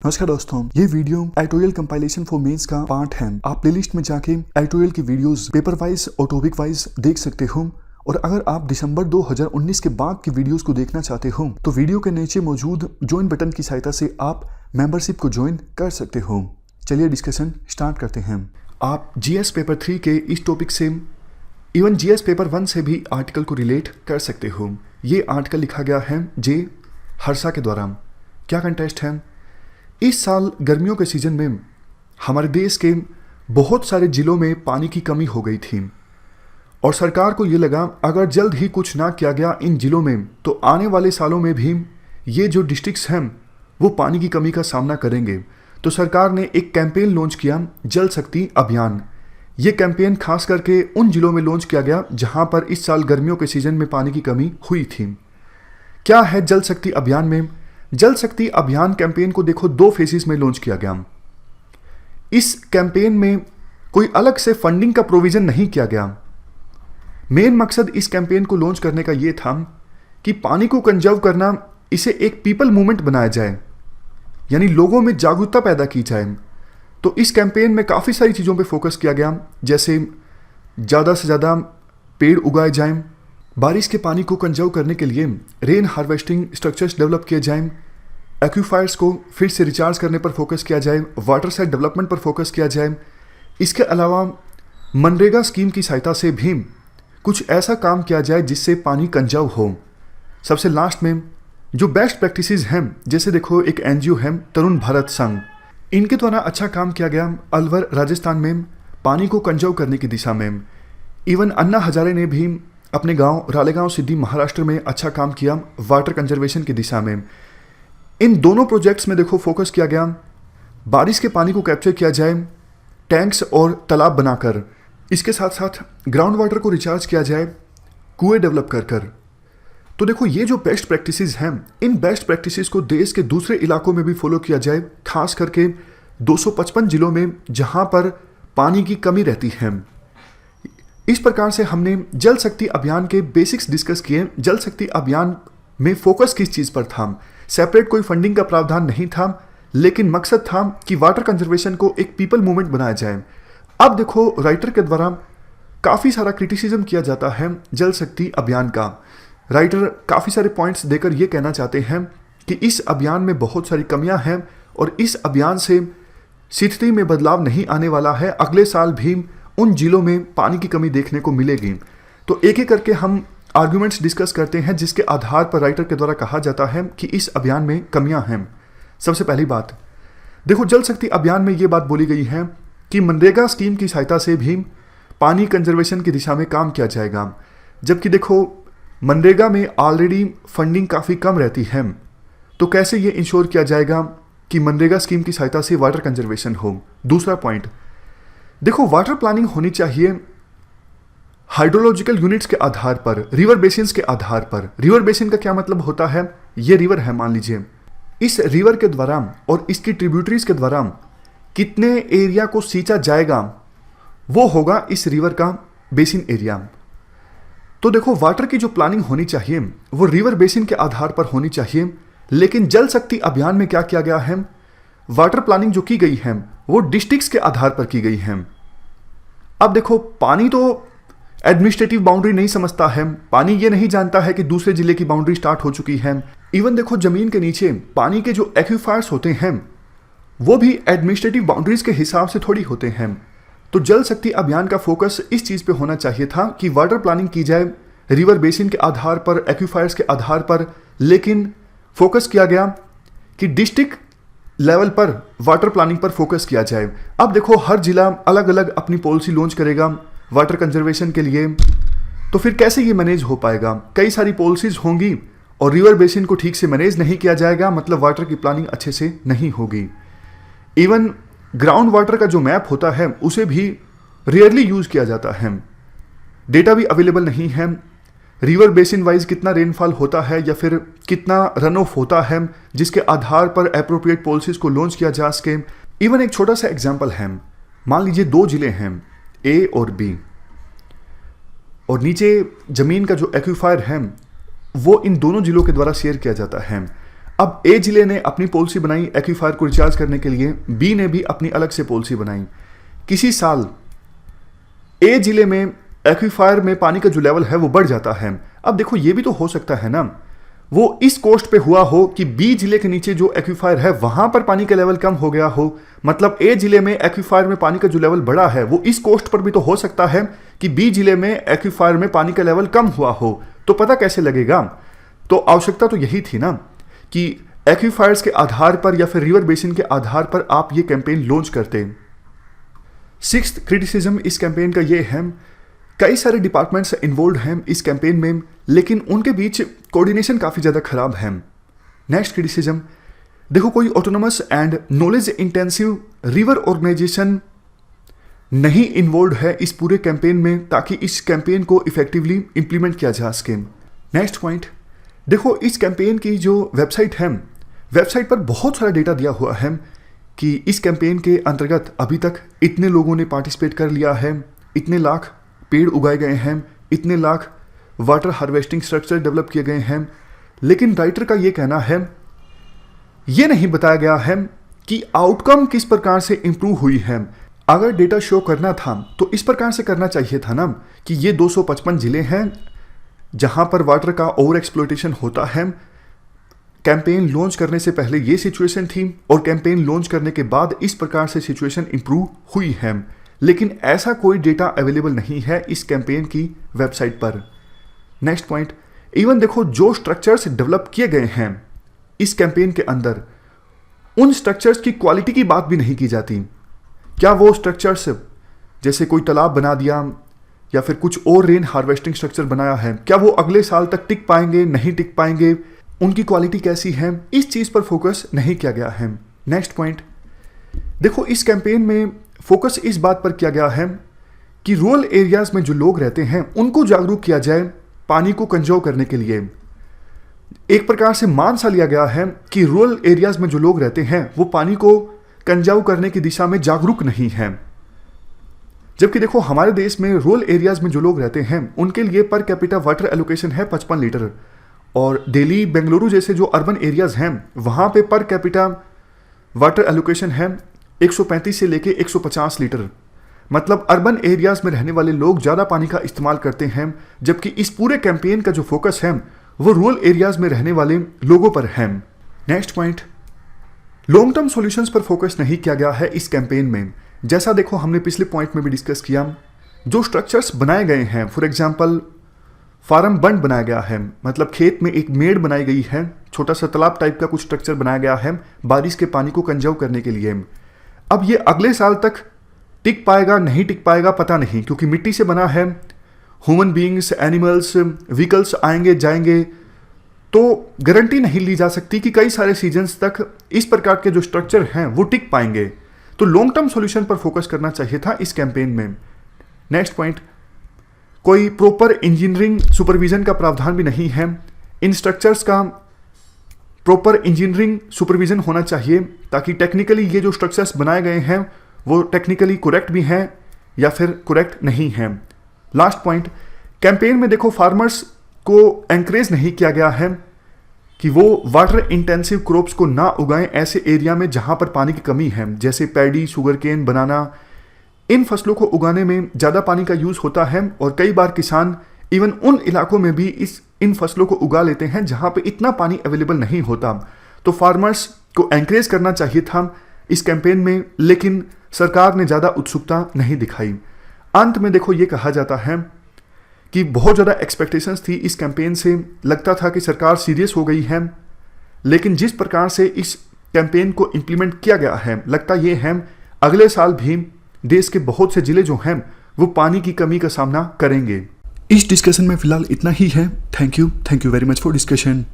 नमस्कार दोस्तों, ये video editorial compilation for mains का पार्ट है। आप प्लेलिस्ट में जाके एडिटोरियल की वीडियोस पेपर वाइज और टॉपिक वाइज देख सकते हो। और अगर आप दिसंबर 2019 के बाद की वीडियोस को देखना चाहते हो तो वीडियो के नीचे मौजूद ज्वाइन बटन की सहायता से आप मेंबरशिप को ज्वाइन कर सकते हो। चलिए डिस्कशन स्टार्ट करते हैं। आप जीएस पेपर 3 के इस टॉपिक से इवन जीएस पेपर 1 से भी आर्टिकल को रिलेट कर सकते हो। ये आर्टिकल लिखा गया है जे हर्षा के द्वारा। क्या कंटेस्ट है? इस साल गर्मियों के सीजन में हमारे देश के बहुत सारे जिलों में पानी की कमी हो गई थी और सरकार को ये लगा अगर जल्द ही कुछ ना किया गया इन जिलों में तो आने वाले सालों में भी ये जो डिस्ट्रिक्ट्स हैं वो पानी की कमी का सामना करेंगे। तो सरकार ने एक कैंपेन लॉन्च किया, जल शक्ति अभियान। ये कैंपेन खास करके उन जिलों में लॉन्च किया गया जहां पर इस साल गर्मियों के सीजन में पानी की कमी हुई थी। क्या है जल शक्ति अभियान में? जल शक्ति अभियान कैंपेन को देखो 2 फेजेस में लॉन्च किया गया। इस कैंपेन में कोई अलग से फंडिंग का प्रोविजन नहीं किया गया। मेन मकसद इस कैंपेन को लॉन्च करने का यह था कि पानी को कंजर्व करना, इसे एक पीपल मूवमेंट बनाया जाए, यानी लोगों में जागरूकता पैदा की जाए। तो इस कैंपेन में काफ़ी सारी चीज़ों पे फोकस किया गया, जैसे ज़्यादा से ज़्यादा पेड़ उगाए जाएं, बारिश के पानी को कंजर्व करने के लिए रेन हार्वेस्टिंग स्ट्रक्चर्स डेवलप किए जाएं, एक्वीफायर्स को फिर से रिचार्ज करने पर फोकस किया जाए, वाटर साइड डेवलपमेंट पर फोकस किया जाए। इसके अलावा मनरेगा स्कीम की सहायता से भी कुछ ऐसा काम किया जाए जिससे पानी कंजर्व हो। सबसे लास्ट में जो बेस्ट प्रैक्टिसेस हैं, जैसे देखो एक एनजीओ है तरुण भारत संघ, इनके द्वारा अच्छा काम किया गया अलवर राजस्थान में पानी को कंजर्व करने की दिशा में। इवन अन्ना हजारे ने भी अपने गांव रालेगांव सिद्धि महाराष्ट्र में अच्छा काम किया वाटर कंजर्वेशन की दिशा में। इन दोनों प्रोजेक्ट्स में देखो फोकस किया गया बारिश के पानी को कैप्चर किया जाए टैंक्स और तालाब बनाकर, इसके साथ साथ ग्राउंड वाटर को रिचार्ज किया जाए कुएं डेवलप कर। तो देखो ये जो बेस्ट प्रैक्टिसेस हैं, इन बेस्ट प्रैक्टिसेस को देश के दूसरे इलाकों में भी फॉलो किया जाए, खास करके 255 जिलों में जहां पर पानी की कमी रहती है। इस प्रकार से हमने जल शक्ति अभियान के बेसिक्स डिस्कस किए। जल शक्ति अभियान में फोकस किस चीज़ पर था? सेपरेट कोई फंडिंग का प्रावधान नहीं था, लेकिन मकसद था कि वाटर कंजर्वेशन को एक पीपल मूवमेंट बनाया जाए। अब देखो राइटर के द्वारा काफ़ी सारा क्रिटिसिज्म किया जाता है जल शक्ति अभियान का। राइटर काफ़ी सारे पॉइंट्स देकर ये कहना चाहते हैं कि इस अभियान में बहुत सारी कमियां हैं और इस अभियान से स्थिति में बदलाव नहीं आने वाला है। अगले साल भी उन जिलों में पानी की कमी देखने को मिलेगी। तो एक एक करके हम आर्गुमेंट्स डिस्कस करते हैं जिसके आधार पर राइटर के द्वारा कहा जाता है कि इस अभियान में कमियां हैं। सबसे पहली बात देखो, जल शक्ति अभियान में ये बात बोली गई है कि मनरेगा स्कीम की सहायता से भी पानी कंजर्वेशन की दिशा में काम किया जाएगा, जबकि देखो मनरेगा में ऑलरेडी फंडिंग काफ़ी कम रहती है। तो कैसे ये इंश्योर किया जाएगा कि मनरेगा स्कीम की सहायता से वाटर कंजर्वेशन हो? दूसरा पॉइंट देखो, वाटर प्लानिंग होनी चाहिए हाइड्रोलॉजिकल यूनिट्स के आधार पर, रिवर बेसिन्स के आधार पर। रिवर बेसिन का क्या मतलब होता है? ये रिवर है मान लीजिए, इस रिवर के द्वारा और इसकी ट्रिब्यूटरीज के द्वारा कितने एरिया को सींचा जाएगा वो होगा इस रिवर का बेसिन एरिया। तो देखो वाटर की जो प्लानिंग होनी चाहिए वो रिवर बेसिन के आधार पर होनी चाहिए, लेकिन जल शक्ति अभियान में क्या किया गया है? वाटर प्लानिंग जो की गई है वो डिस्ट्रिक्ट्स के आधार पर की गई है। अब देखो पानी तो एडमिनिस्ट्रेटिव बाउंड्री नहीं समझता है, पानी ये नहीं जानता है कि दूसरे जिले की बाउंड्री स्टार्ट हो चुकी है। इवन देखो जमीन के नीचे पानी के जो एक्वीफायर्स होते हैं वो भी एडमिनिस्ट्रेटिव बाउंड्रीज के हिसाब से थोड़ी होते हैं। तो जल शक्ति अभियान का फोकस इस चीज पे होना चाहिए था कि वाटर प्लानिंग की जाए रिवर बेसिन के आधार पर, एक्वीफायर्स के आधार पर, लेकिन फोकस किया गया कि डिस्ट्रिक्ट लेवल पर वाटर प्लानिंग पर फोकस किया जाए। अब देखो हर जिला अलग अलग अपनी पॉलिसी लॉन्च करेगा वाटर कंजर्वेशन के लिए, तो फिर कैसे ये मैनेज हो पाएगा? कई सारी पॉलिसीज होंगी और रिवर बेसिन को ठीक से मैनेज नहीं किया जाएगा, मतलब वाटर की प्लानिंग अच्छे से नहीं होगी। इवन ग्राउंड वाटर का जो मैप होता है उसे भी रेयरली यूज किया जाता है, डेटा भी अवेलेबल नहीं है रिवर बेसिन वाइज कितना रेनफॉल होता है या फिर कितना रन ऑफ होता है, जिसके आधार पर एप्रोप्रिएट पॉलिसीज को लॉन्च किया जा सके। इवन एक छोटा सा एग्जांपल है, मान लीजिए 2 जिले हैं ए और बी, और नीचे जमीन का जो एक्वीफायर है वो इन दोनों जिलों के द्वारा शेयर किया जाता है। अब ए जिले ने अपनी पॉलिसी बनाई एक्वीफायर को रिचार्ज करने के लिए, बी ने भी अपनी अलग से पॉलिसी बनाई। किसी साल ए जिले में एक्वीफायर में पानी का जो लेवल है वो बढ़ जाता है। अब देखो ये भी तो हो सकता है ना, वो इस कोस्ट पे हुआ हो कि बी जिले के नीचे जो एक्वीफायर है वहां पर पानी का लेवल कम हो गया हो, मतलब ए जिले में एक्वीफायर में पानी का जो लेवल बढ़ा है वो इस कोस्ट पर भी तो हो सकता है कि बी जिले में एक्वीफायर में पानी का लेवल कम हुआ हो। तो पता कैसे लगेगा? तो आवश्यकता तो यही थी ना कि एक्वीफायर्स के आधार पर या फिर रिवर बेसिन के आधार पर आप ये कैंपेन लॉन्च करते। सिक्स्थ क्रिटिसिज्म इस कैंपेन का ये है, कई सारे डिपार्टमेंट्स इन्वॉल्व हैं इस कैंपेन में, लेकिन उनके बीच कोऑर्डिनेशन काफ़ी ज़्यादा खराब है। नेक्स्ट क्रिटिसिज्म, देखो कोई autonomous and knowledge intensive river organisation नहीं इन्वॉल्व है इस पूरे कैंपेन में ताकि इस कैंपेन को इफेक्टिवली इंप्लीमेंट किया जा सके। नेक्स्ट पॉइंट, देखो इस कैंपेन की जो वेबसाइट है, वेबसाइट पर बहुत सारा डेटा दिया हुआ है कि इस कैंपेन के अंतर्गत अभी तक इतने लोगों ने पार्टिसिपेट कर लिया है, इतने लाख पेड़ उगाए गए हैं, इतने lakh water harvesting structure develop किए गए हैं, लेकिन राइटर का ये कहना है, ये नहीं बताया गया है कि आउटकम किस प्रकार से इंप्रूव हुई है। अगर डेटा शो करना था तो इस प्रकार से करना चाहिए था ना कि ये 255 जिले हैं जहां पर वाटर का ओवर एक्सप्लॉयटेशन होता है। कैंपेन लॉन्च करने से पहले ये सिचुएशन थी और कैंपेन लॉन्च करने के बाद इस प्रकार से सिचुएशन इंप्रूव हुई है, लेकिन ऐसा कोई डेटा अवेलेबल नहीं है इस कैंपेन की वेबसाइट पर। नेक्स्ट पॉइंट, इवन देखो जो स्ट्रक्चर्स डेवलप किए गए हैं इस कैंपेन के अंदर, उन स्ट्रक्चर्स की क्वालिटी की बात भी नहीं की जाती। क्या वो स्ट्रक्चर्स जैसे कोई तालाब बना दिया या फिर कुछ और रेन हार्वेस्टिंग स्ट्रक्चर बनाया है, क्या वो अगले साल तक टिक पाएंगे, नहीं टिक पाएंगे, उनकी क्वालिटी कैसी है, इस चीज़ पर फोकस नहीं किया गया है। नेक्स्ट पॉइंट, देखो इस कैंपेन में फोकस इस बात पर किया गया है कि रूरल एरियाज में जो लोग रहते हैं उनको जागरूक किया जाए पानी को कंजर्व करने के लिए। एक प्रकार से मान सा लिया गया है कि रूरल एरियाज में जो लोग रहते हैं वो पानी को कंजर्व करने की दिशा में जागरूक नहीं हैं, जबकि देखो हमारे देश में रूरल एरियाज में जो लोग रहते हैं उनके लिए पर कैपिटा वाटर एलोकेशन है 55 लीटर, और दिल्ली बेंगलुरु जैसे जो अर्बन एरियाज हैं वहाँ पे पर कैपिटा वाटर एलोकेशन है 135 से लेके 150 लीटर। मतलब अर्बन एरियाज में रहने वाले लोग ज़्यादा पानी का इस्तेमाल करते हैं, जबकि इस पूरे कैंपेन का जो फोकस है वो रूरल एरियाज में रहने वाले लोगों पर है। Next point, long term solutions पर फोकस नहीं किया गया है इस कैंपेन में। जैसा देखो हमने पिछले पॉइंट में भी डिस्कस किया, जो स्ट्रक्चर्स बनाए गए हैं, फॉर एग्जांपल फार्म बंड बनाया गया है, मतलब खेत में एक मेड़ बनाई गई है, छोटा सा तालाब टाइप का कुछ स्ट्रक्चर बनाया गया है बारिश के पानी को कंजर्व करने के लिए। अब ये अगले साल तक टिक पाएगा नहीं टिक पाएगा पता नहीं, क्योंकि मिट्टी से बना है, ह्यूमन बीइंग्स, एनिमल्स, व्हीकल्स आएंगे जाएंगे, तो गारंटी नहीं ली जा सकती कि कई सारे सीजन्स तक इस प्रकार के जो स्ट्रक्चर हैं वो टिक पाएंगे। तो लॉन्ग टर्म सॉल्यूशन पर फोकस करना चाहिए था इस कैंपेन में। नेक्स्ट पॉइंट, कोई प्रॉपर इंजीनियरिंग सुपरविजन का प्रावधान भी नहीं है। इन स्ट्रक्चर्स का प्रॉपर इंजीनियरिंग सुपरविजन होना चाहिए ताकि टेक्निकली ये जो स्ट्रक्चर्स बनाए गए हैं वो टेक्निकली करेक्ट भी हैं या फिर करेक्ट नहीं हैं। लास्ट पॉइंट, कैंपेन में देखो फार्मर्स को एंकरेज नहीं किया गया है कि वो वाटर इंटेंसिव क्रॉप्स को ना उगाएं ऐसे एरिया में जहां पर पानी की कमी है, जैसे पैडी, शुगरकेन, बनाना। इन फसलों को उगाने में ज़्यादा पानी का यूज़ होता है और कई बार किसान इवन उन इलाकों में भी इन फसलों को उगा लेते हैं जहां पे इतना पानी अवेलेबल नहीं होता। तो फार्मर्स को एंकरेज करना चाहिए था इस कैंपेन में, लेकिन सरकार ने ज़्यादा उत्सुकता नहीं दिखाई। अंत में देखो ये कहा जाता है कि बहुत ज़्यादा एक्सपेक्टेशंस थी इस कैंपेन से, लगता था कि सरकार सीरियस हो गई है, लेकिन जिस प्रकार से इस कैंपेन को इम्प्लीमेंट किया गया है, लगता ये है अगले साल भी देश के बहुत से जिले जो हैं वो पानी की कमी का सामना करेंगे। इस डिस्कशन में फिलहाल इतना ही है। Thank you very much for discussion.